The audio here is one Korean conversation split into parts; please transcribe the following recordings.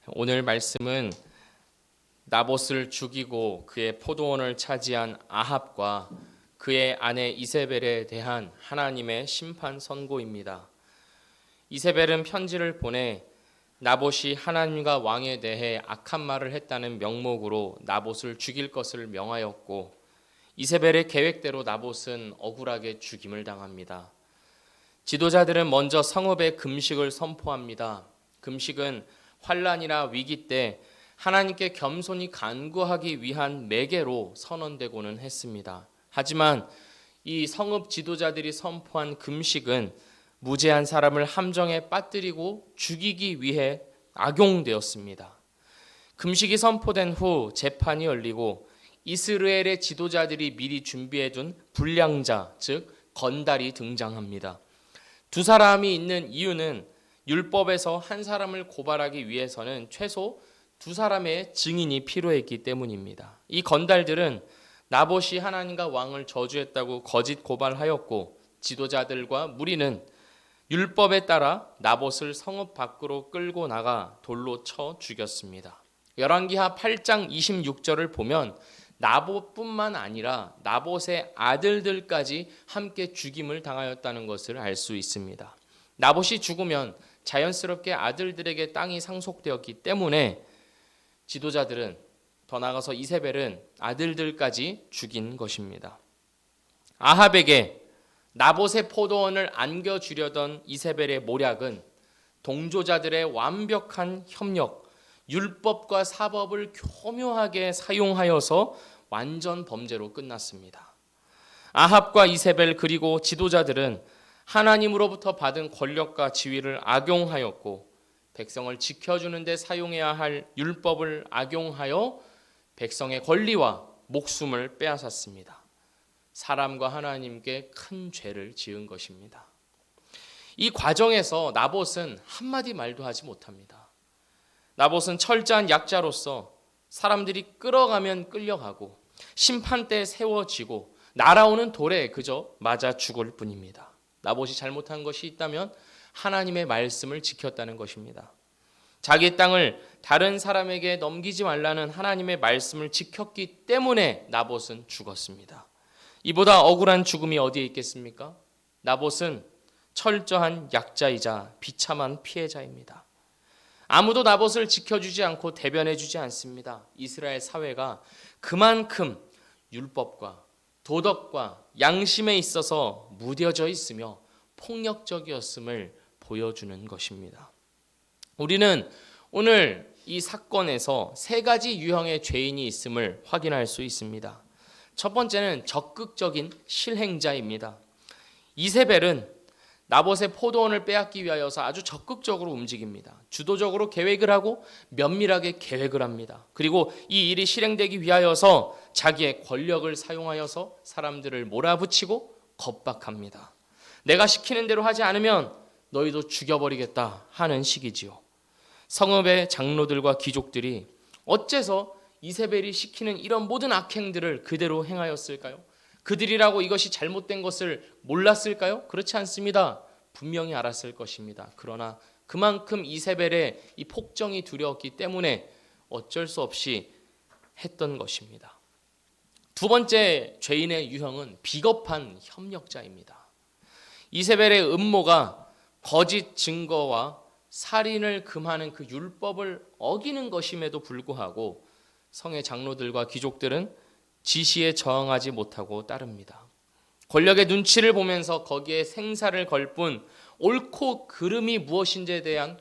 오늘 말씀은 나봇을 죽이고 그의 포도원을 차지한 아합과 그의 아내 이세벨에 대한 하나님의 심판 선고입니다. 이세벨은 편지를 보내 나봇이 하나님과 왕에 대해 악한 말을 했다는 명목으로 나봇을 죽일 것을 명하였고, 이세벨의 계획대로 나봇은 억울하게 죽임을 당합니다. 지도자들은 먼저 성읍에 금식을 선포합니다. 금식은 환난이나 위기 때 하나님께 겸손히 간구하기 위한 매개로 선언되고는 했습니다. 하지만 이 성읍 지도자들이 선포한 금식은 무죄한 사람을 함정에 빠뜨리고 죽이기 위해 악용되었습니다. 금식이 선포된 후 재판이 열리고 이스라엘의 지도자들이 미리 준비해둔 불량자, 즉 건달이 등장합니다. 두 사람이 있는 이유는 율법에서 한 사람을 고발하기 위해서는 최소 두 사람의 증인이 필요했기 때문입니다. 이 건달들은 나봇이 하나님과 왕을 저주했다고 거짓 고발하였고, 지도자들과 무리는 율법에 따라 나봇을 성읍 밖으로 끌고 나가 돌로 쳐 죽였습니다. 열왕기하 8장 26절을 보면 나봇뿐만 아니라 나봇의 아들들까지 함께 죽임을 당하였다는 것을 알 수 있습니다. 나봇이 죽으면 자연스럽게 아들들에게 땅이 상속되었기 때문에 지도자들은, 더 나아가서 이세벨은 아들들까지 죽인 것입니다. 아합에게 나봇의 포도원을 안겨주려던 이세벨의 모략은 동조자들의 완벽한 협력, 율법과 사법을 교묘하게 사용하여서 완전 범죄로 끝났습니다. 아합과 이세벨 그리고 지도자들은 하나님으로부터 받은 권력과 지위를 악용하였고, 백성을 지켜주는 데 사용해야 할 율법을 악용하여 백성의 권리와 목숨을 빼앗았습니다. 사람과 하나님께 큰 죄를 지은 것입니다. 이 과정에서 나봇은 한마디 말도 하지 못합니다. 나봇은 철저한 약자로서 사람들이 끌어가면 끌려가고 심판대에 세워지고 날아오는 돌에 그저 맞아 죽을 뿐입니다. 나봇이 잘못한 것이 있다면 하나님의 말씀을 지켰다는 것입니다. 자기 땅을 다른 사람에게 넘기지 말라는 하나님의 말씀을 지켰기 때문에 나봇은 죽었습니다. 이보다 억울한 죽음이 어디에 있겠습니까? 나봇은 철저한 약자이자 비참한 피해자입니다. 아무도 나봇을 지켜주지 않고 대변해주지 않습니다. 이스라엘 사회가 그만큼 율법과 도덕과 양심에 있어서 무뎌져 있으며 폭력적이었음을 보여주는 것입니다. 우리는 오늘 이 사건에서 세 가지 유형의 죄인이 있음을 확인할 수 있습니다. 첫 번째는 적극적인 실행자입니다. 이세벨은 나봇의 포도원을 빼앗기 위하여서 아주 적극적으로 움직입니다. 주도적으로 계획을 하고 면밀하게 계획을 합니다. 그리고 이 일이 실행되기 위하여서 자기의 권력을 사용하여서 사람들을 몰아붙이고 겁박합니다. 내가 시키는 대로 하지 않으면 너희도 죽여버리겠다 하는 식이지요. 성읍의 장로들과 귀족들이 어째서 이세벨이 시키는 이런 모든 악행들을 그대로 행하였을까요? 그들이라고 이것이 잘못된 것을 몰랐을까요? 그렇지 않습니다. 분명히 알았을 것입니다. 그러나 그만큼 이세벨의 이 폭정이 두려웠기 때문에 어쩔 수 없이 했던 것입니다. 두 번째 죄인의 유형은 비겁한 협력자입니다. 이세벨의 음모가 거짓 증거와 살인을 금하는 그 율법을 어기는 것임에도 불구하고 성의 장로들과 귀족들은 지시에 저항하지 못하고 따릅니다. 권력의 눈치를 보면서 거기에 생사를 걸 뿐 옳고 그름이 무엇인지에 대한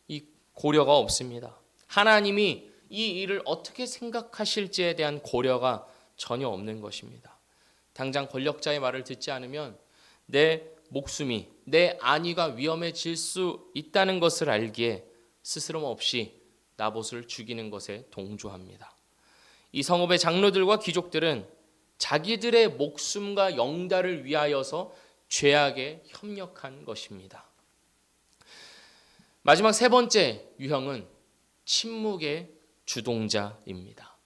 이 고려가 없습니다. 하나님이 이 일을 어떻게 생각하실지에 대한 고려가 전혀 없는 것입니다. 당장 권력자의 말을 듣지 않으면 내 목숨이, 내 안위가 위험해질 수 있다는 것을 알기에 스스럼 없이 나봇을 죽이는 것에 동조합니다. 이 성읍의 장로들과 귀족들은 자기들의 목숨과 영달을 위하여서 죄악에 협력한 것입니다. 마지막 세 번째 유형은 침묵의 주동자입니다.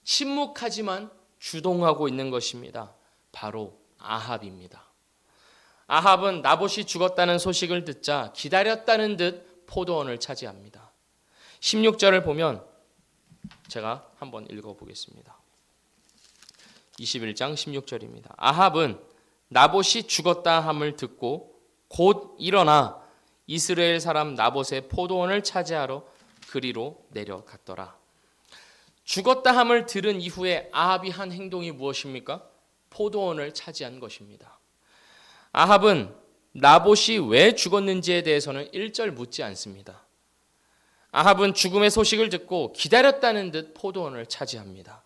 침묵하지만 주동하고 있는 것입니다. 바로 아합입니다. 아합은 나봇이 죽었다는 소식을 듣자 기다렸다는 듯 포도원을 차지합니다. 16절을 보면 제가 한번 읽어보겠습니다. 21장 16절입니다. 아합은 나봇이 죽었다 함을 듣고 곧 일어나 이스라엘 사람 나봇의 포도원을 차지하러 그리로 내려갔더라. 죽었다 함을 들은 이후에 아합이 한 행동이 무엇입니까? 포도원을 차지한 것입니다. 아합은 나봇이 왜 죽었는지에 대해서는 1절 묻지 않습니다. 아합은 죽음의 소식을 듣고 기다렸다는 듯 포도원을 차지합니다.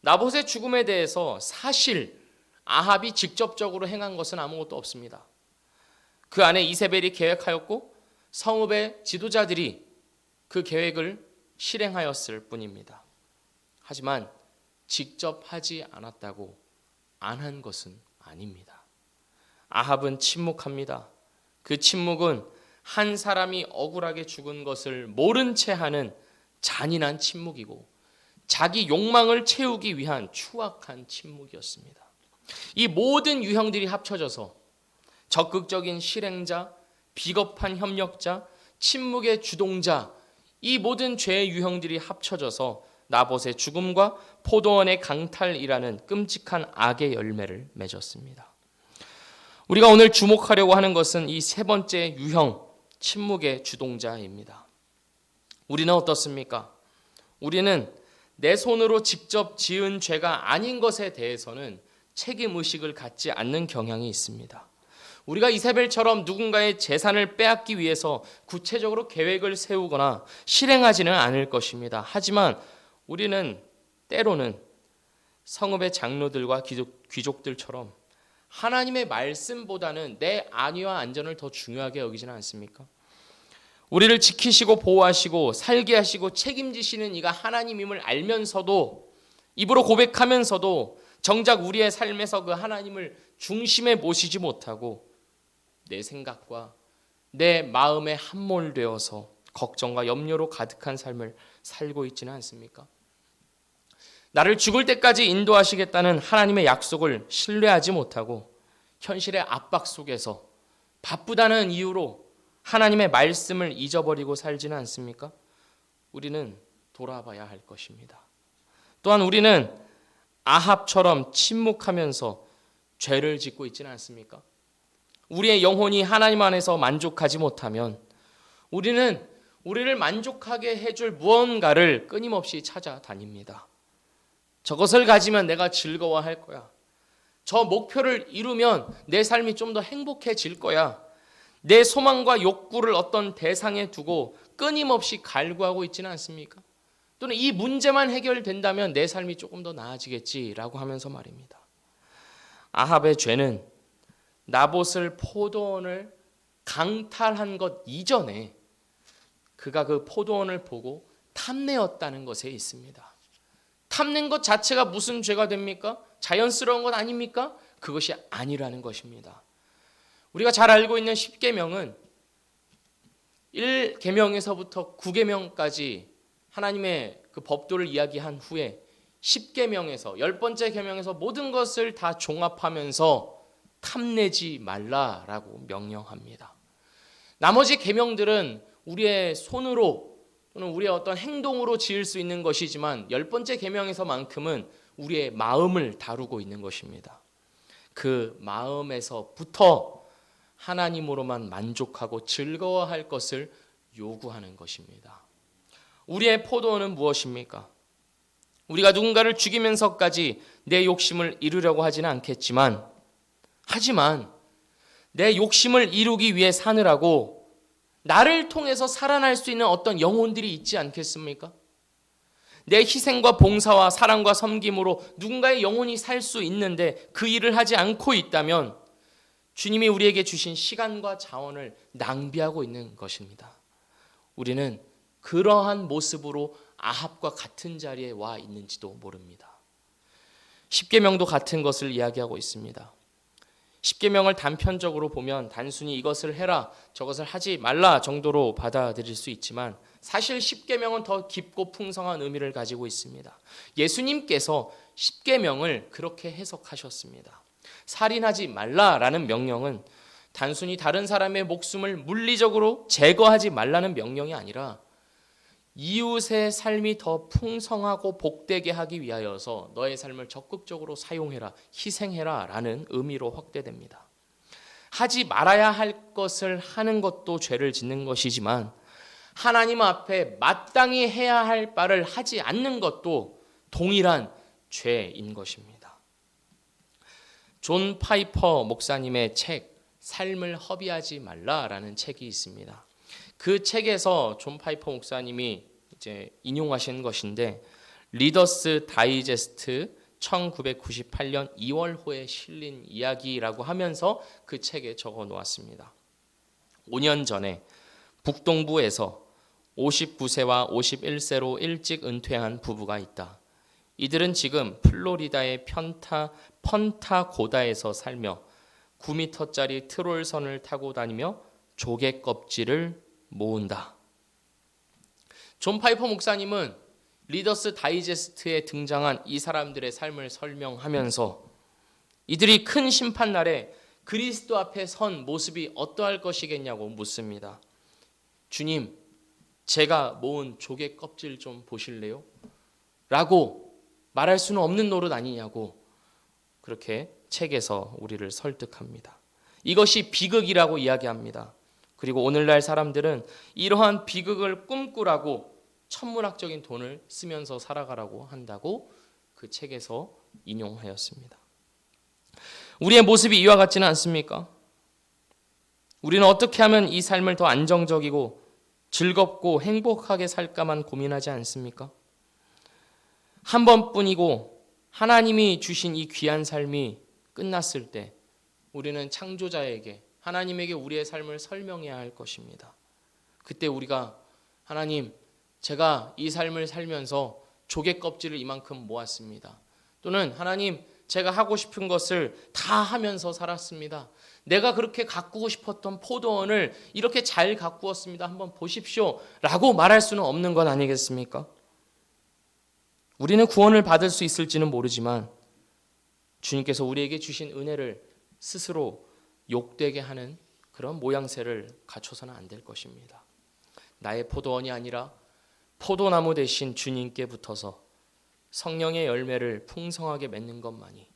나봇의 죽음에 대해서 사실 아합이 직접적으로 행한 것은 아무것도 없습니다. 그 안에 이세벨이 계획하였고 성읍의 지도자들이 그 계획을 실행하였을 뿐입니다. 하지만 직접 하지 않았다고 안 한 것은 아닙니다. 아합은 침묵합니다. 그 침묵은 한 사람이 억울하게 죽은 것을 모른 채 하는 잔인한 침묵이고 자기 욕망을 채우기 위한 추악한 침묵이었습니다. 이 모든 유형들이 합쳐져서 적극적인 실행자, 비겁한 협력자, 침묵의 주동자, 이 모든 죄의 유형들이 합쳐져서 나봇의 죽음과 포도원의 강탈이라는 끔찍한 악의 열매를 맺었습니다. 우리가 오늘 주목하려고 하는 것은 이 세 번째 유형, 침묵의 주동자입니다. 우리는 어떻습니까? 우리는 내 손으로 직접 지은 죄가 아닌 것에 대해서는 책임의식을 갖지 않는 경향이 있습니다. 우리가 이세벨처럼 누군가의 재산을 빼앗기 위해서 구체적으로 계획을 세우거나 실행하지는 않을 것입니다. 하지만 우리는 때로는 성읍의 장로들과 귀족들처럼 하나님의 말씀보다는 내 안위와 안전을 더 중요하게 여기지는 않습니까? 우리를 지키시고 보호하시고 살게 하시고 책임지시는 이가 하나님임을 알면서도 입으로 고백하면서도 정작 우리의 삶에서 그 하나님을 중심에 모시지 못하고 내 생각과 내 마음에 함몰되어서 걱정과 염려로 가득한 삶을 살고 있지는 않습니까? 나를 죽을 때까지 인도하시겠다는 하나님의 약속을 신뢰하지 못하고 현실의 압박 속에서 바쁘다는 이유로 하나님의 말씀을 잊어버리고 살지는 않습니까? 우리는 돌아봐야 할 것입니다. 또한 우리는 아합처럼 침묵하면서 죄를 짓고 있지는 않습니까? 우리의 영혼이 하나님 안에서 만족하지 못하면 우리는 우리를 만족하게 해줄 무언가를 끊임없이 찾아다닙니다. 저것을 가지면 내가 즐거워할 거야. 저 목표를 이루면 내 삶이 좀 더 행복해질 거야. 내 소망과 욕구를 어떤 대상에 두고 끊임없이 갈구하고 있지는 않습니까? 또는 이 문제만 해결된다면 내 삶이 조금 더 나아지겠지라고 하면서 말입니다. 아합의 죄는 나봇을 포도원을 강탈한 것 이전에 그가 그 포도원을 보고 탐내었다는 것에 있습니다. 탐낸 것 자체가 무슨 죄가 됩니까? 자연스러운 것 아닙니까? 그것이 아니라는 것입니다. 우리가 잘 알고 있는 10계명은 1계명에서부터 9계명까지 하나님의 그 법도를 이야기한 후에 10계명에서 10번째 계명에서 모든 것을 다 종합하면서 탐내지 말라라고 명령합니다. 나머지 계명들은 우리의 손으로 또는 우리의 어떤 행동으로 지을 수 있는 것이지만 10번째 계명에서만큼은 우리의 마음을 다루고 있는 것입니다. 그 마음에서부터 하나님으로만 만족하고 즐거워할 것을 요구하는 것입니다. 우리의 포도원은 무엇입니까? 우리가 누군가를 죽이면서까지 내 욕심을 이루려고 하지는 않겠지만 하지만 내 욕심을 이루기 위해 사느라고 나를 통해서 살아날 수 있는 어떤 영혼들이 있지 않겠습니까? 내 희생과 봉사와 사랑과 섬김으로 누군가의 영혼이 살 수 있는데 그 일을 하지 않고 있다면 주님이 우리에게 주신 시간과 자원을 낭비하고 있는 것입니다. 우리는 그러한 모습으로 아합과 같은 자리에 와 있는지도 모릅니다. 십계명도 같은 것을 이야기하고 있습니다. 십계명을 단편적으로 보면 단순히 이것을 해라 저것을 하지 말라 정도로 받아들일 수 있지만 사실 십계명은 더 깊고 풍성한 의미를 가지고 있습니다. 예수님께서 십계명을 그렇게 해석하셨습니다. 살인하지 말라라는 명령은 단순히 다른 사람의 목숨을 물리적으로 제거하지 말라는 명령이 아니라 이웃의 삶이 더 풍성하고 복되게 하기 위하여서 너의 삶을 적극적으로 사용해라, 희생해라 라는 의미로 확대됩니다. 하지 말아야 할 것을 하는 것도 죄를 짓는 것이지만 하나님 앞에 마땅히 해야 할 바를 하지 않는 것도 동일한 죄인 것입니다. 존 파이퍼 목사님의 책 삶을 허비하지 말라라는 책이 있습니다. 그 책에서 존 파이퍼 목사님이 이제 인용하신 것인데 리더스 다이제스트 1998년 2월호에 실린 이야기라고 하면서 그 책에 적어 놓았습니다. 5년 전에 북동부에서 59세와 51세로 일찍 은퇴한 부부가 있다. 이들은 지금 플로리다의 펀타고다에서 살며 9m짜리 트롤선을 타고 다니며 조개 껍질을 모은다. 존 파이퍼 목사님은 리더스 다이제스트에 등장한 이 사람들의 삶을 설명하면서 이들이 큰 심판날에 그리스도 앞에 선 모습이 어떠할 것이겠냐고 묻습니다. 주님, 제가 모은 조개 껍질 좀 보실래요? 라고 말할 수는 없는 노릇 아니냐고 그렇게 책에서 우리를 설득합니다. 이것이 비극이라고 이야기합니다. 그리고 오늘날 사람들은 이러한 비극을 꿈꾸라고 천문학적인 돈을 쓰면서 살아가라고 한다고 그 책에서 인용하였습니다. 우리의 모습이 이와 같지는 않습니까? 우리는 어떻게 하면 이 삶을 더 안정적이고 즐겁고 행복하게 살까만 고민하지 않습니까? 한 번뿐이고 하나님이 주신 이 귀한 삶이 끝났을 때 우리는 창조자에게 하나님에게 우리의 삶을 설명해야 할 것입니다. 그때 우리가 하나님, 제가 이 삶을 살면서 조개 껍질을 이만큼 모았습니다. 또는 하나님, 제가 하고 싶은 것을 다 하면서 살았습니다. 내가 그렇게 가꾸고 싶었던 포도원을 이렇게 잘 가꾸었습니다. 한번 보십시오. 라고 말할 수는 없는 것 아니겠습니까? 우리는 구원을 받을 수 있을지는 모르지만 주님께서 우리에게 주신 은혜를 스스로 욕되게 하는 그런 모양새를 갖춰서는 안 될 것입니다. 나의 포도원이 아니라 포도나무 대신 주님께 붙어서 성령의 열매를 풍성하게 맺는 것만이,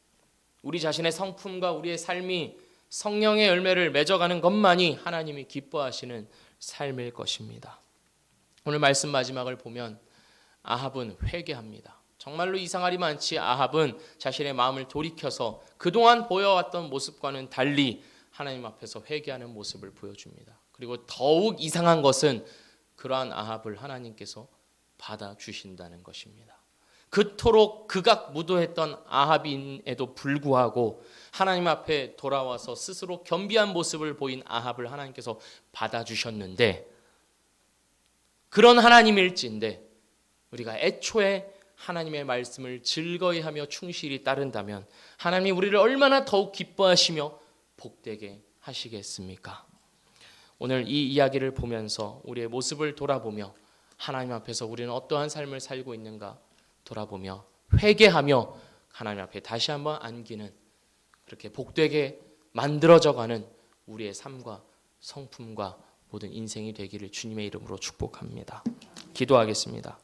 우리 자신의 성품과 우리의 삶이 성령의 열매를 맺어가는 것만이 하나님이 기뻐하시는 삶일 것입니다. 오늘 말씀 마지막을 보면 아합은 회개합니다. 정말로 이상하리 많지 아합은 자신의 마음을 돌이켜서 그동안 보여왔던 모습과는 달리 하나님 앞에서 회개하는 모습을 보여줍니다. 그리고 더욱 이상한 것은 그러한 아합을 하나님께서 받아주신다는 것입니다. 그토록 극악무도했던 아합임에도 불구하고 하나님 앞에 돌아와서 스스로 겸비한 모습을 보인 아합을 하나님께서 받아주셨는데, 그런 하나님일진데 우리가 애초에 하나님의 말씀을 즐거이 하며 충실히 따른다면 하나님이 우리를 얼마나 더욱 기뻐하시며 복되게 하시겠습니까? 오늘 이 이야기를 보면서 우리의 모습을 돌아보며 하나님 앞에서 우리는 어떠한 삶을 살고 있는가 돌아보며 회개하며 하나님 앞에 다시 한번 안기는, 그렇게 복되게 만들어져가는 우리의 삶과 성품과 모든 인생이 되기를 주님의 이름으로 축복합니다. 기도하겠습니다.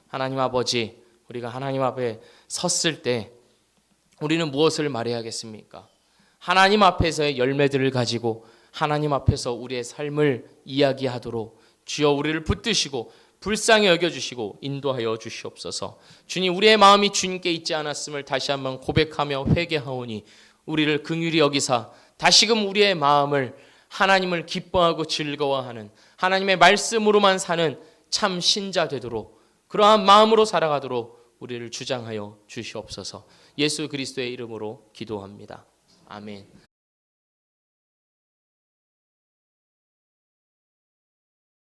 하나님 아버지, 우리가 하나님 앞에 섰을 때 우리는 무엇을 말해야겠습니까? 하나님 앞에서의 열매들을 가지고 하나님 앞에서 우리의 삶을 이야기하도록 주여 우리를 붙드시고 불쌍히 여겨주시고 인도하여 주시옵소서. 주님, 우리의 마음이 주님께 있지 않았음을 다시 한번 고백하며 회개하오니 우리를 긍휼히 여기사 다시금 우리의 마음을 하나님을 기뻐하고 즐거워하는 하나님의 말씀으로만 사는 참 신자 되도록, 그러한 마음으로 살아가도록 우리를 주장하여 주시옵소서. 예수 그리스도의 이름으로 기도합니다. 아멘.